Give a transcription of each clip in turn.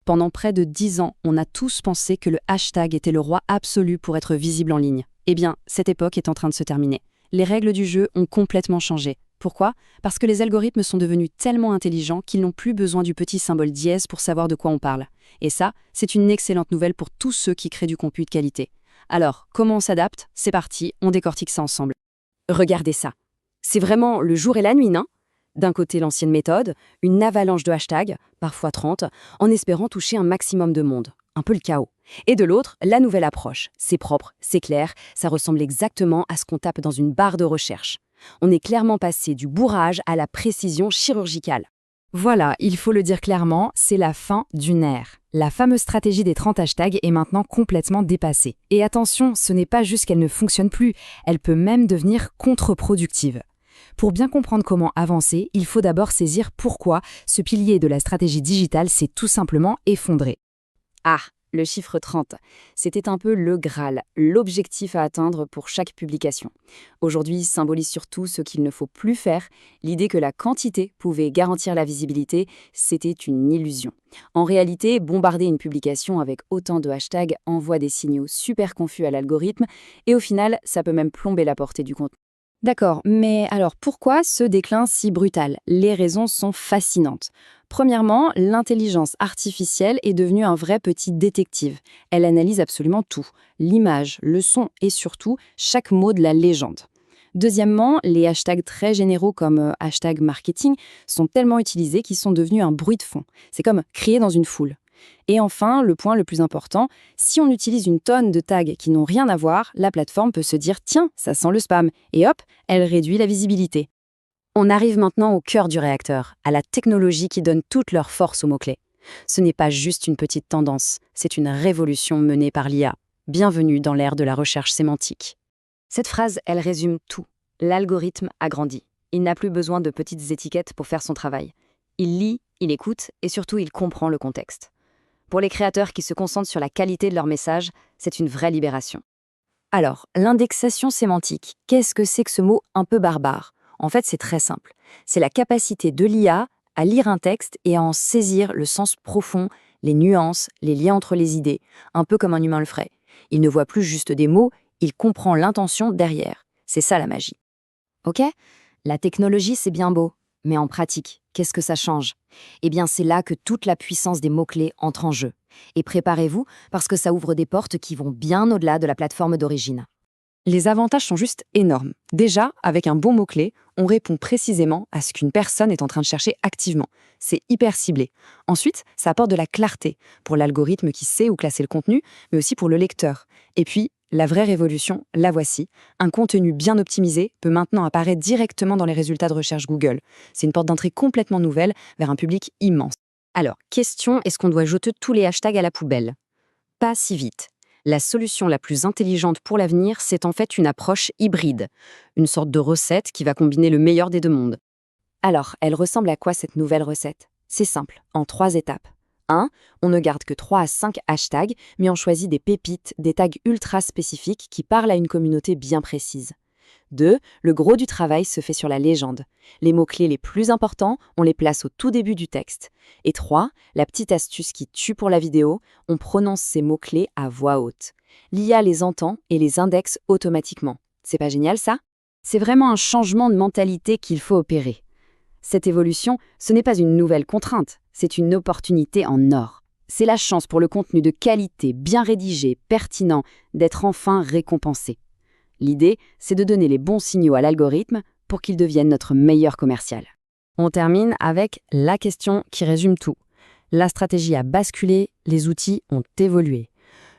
Pendant près de 10 ans, on a tous pensé que le hashtag était le roi absolu pour être visible en ligne. Eh bien, cette époque est en train de se terminer. Les règles du jeu ont complètement changé. Pourquoi? Parce que les algorithmes sont devenus tellement intelligents qu'ils n'ont plus besoin du petit symbole dièse pour savoir de quoi on parle. Et ça, c'est une excellente nouvelle pour tous ceux qui créent du contenu de qualité. Alors, comment on s'adapte? C'est parti, on décortique ça ensemble. Regardez ça. C'est vraiment le jour et la nuit, non? D'un côté, l'ancienne méthode, une avalanche de hashtags, parfois 30, en espérant toucher un maximum de monde. Un peu le chaos. Et de l'autre, la nouvelle approche. C'est propre, c'est clair, ça ressemble exactement à ce qu'on tape dans une barre de recherche. On est clairement passé du bourrage à la précision chirurgicale. Voilà, il faut le dire clairement, c'est la fin d'une ère. La fameuse stratégie des 30 hashtags est maintenant complètement dépassée. Et attention, ce n'est pas juste qu'elle ne fonctionne plus, elle peut même devenir contre-productive. Pour bien comprendre comment avancer, il faut d'abord saisir pourquoi ce pilier de la stratégie digitale s'est tout simplement effondré. Ah, le chiffre 30, c'était un peu le Graal, l'objectif à atteindre pour chaque publication. Aujourd'hui, il symbolise surtout ce qu'il ne faut plus faire. L'idée que la quantité pouvait garantir la visibilité, c'était une illusion. En réalité, bombarder une publication avec autant de hashtags envoie des signaux super confus à l'algorithme et au final, ça peut même plomber la portée du contenu. D'accord, mais alors pourquoi ce déclin si brutal? Les raisons sont fascinantes. Premièrement, l'intelligence artificielle est devenue un vrai petit détective. Elle analyse absolument tout, l'image, le son et surtout chaque mot de la légende. Deuxièmement, les hashtags très généraux comme hashtag marketing sont tellement utilisés qu'ils sont devenus un bruit de fond. C'est comme crier dans une foule. Et enfin, le point le plus important, si on utilise une tonne de tags qui n'ont rien à voir, la plateforme peut se dire « Tiens, ça sent le spam » et hop, elle réduit la visibilité. On arrive maintenant au cœur du réacteur, à la technologie qui donne toute leur force aux mots-clés. Ce n'est pas juste une petite tendance, c'est une révolution menée par l'IA. Bienvenue dans l'ère de la recherche sémantique. Cette phrase, elle résume tout. L'algorithme a grandi. Il n'a plus besoin de petites étiquettes pour faire son travail. Il lit, il écoute et surtout il comprend le contexte. Pour les créateurs qui se concentrent sur la qualité de leur message, c'est une vraie libération. Alors, l'indexation sémantique, qu'est-ce que c'est que ce mot un peu barbare? En fait, c'est très simple. C'est la capacité de l'IA à lire un texte et à en saisir le sens profond, les nuances, les liens entre les idées, un peu comme un humain le ferait. Il ne voit plus juste des mots, il comprend l'intention derrière. C'est ça la magie. Ok? La technologie, c'est bien beau. Mais en pratique, qu'est-ce que ça change? Eh bien, c'est là que toute la puissance des mots-clés entre en jeu. Et préparez-vous, parce que ça ouvre des portes qui vont bien au-delà de la plateforme d'origine. Les avantages sont juste énormes. Déjà, avec un bon mot-clé, on répond précisément à ce qu'une personne est en train de chercher activement. C'est hyper ciblé. Ensuite, ça apporte de la clarté pour l'algorithme qui sait où classer le contenu, mais aussi pour le lecteur. Et puis, la vraie révolution, la voici. Un contenu bien optimisé peut maintenant apparaître directement dans les résultats de recherche Google. C'est une porte d'entrée complètement nouvelle vers un public immense. Alors, question, est-ce qu'on doit jeter tous les hashtags à la poubelle? Pas si vite. La solution la plus intelligente pour l'avenir, c'est en fait une approche hybride. Une sorte de recette qui va combiner le meilleur des deux mondes. Alors, elle ressemble à quoi cette nouvelle recette? C'est simple, en 3 étapes. 1. On ne garde que 3 à 5 hashtags, mais on choisit des pépites, des tags ultra spécifiques qui parlent à une communauté bien précise. 2. Le gros du travail se fait sur la légende. Les mots-clés les plus importants, on les place au tout début du texte. Et 3. La petite astuce qui tue pour la vidéo, on prononce ces mots-clés à voix haute. L'IA les entend et les indexe automatiquement. C'est pas génial ça? C'est vraiment un changement de mentalité qu'il faut opérer. Cette évolution, ce n'est pas une nouvelle contrainte, c'est une opportunité en or. C'est la chance pour le contenu de qualité, bien rédigé, pertinent, d'être enfin récompensé. L'idée, c'est de donner les bons signaux à l'algorithme pour qu'il devienne notre meilleur commercial. On termine avec la question qui résume tout. La stratégie a basculé, les outils ont évolué.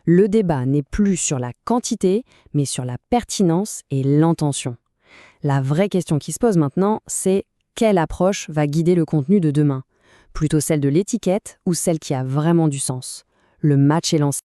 Le débat n'est plus sur la quantité, mais sur la pertinence et l'intention. La vraie question qui se pose maintenant, c'est quelle approche va guider le contenu de demain? Plutôt celle de l'étiquette ou celle qui a vraiment du sens? Le match est lancé.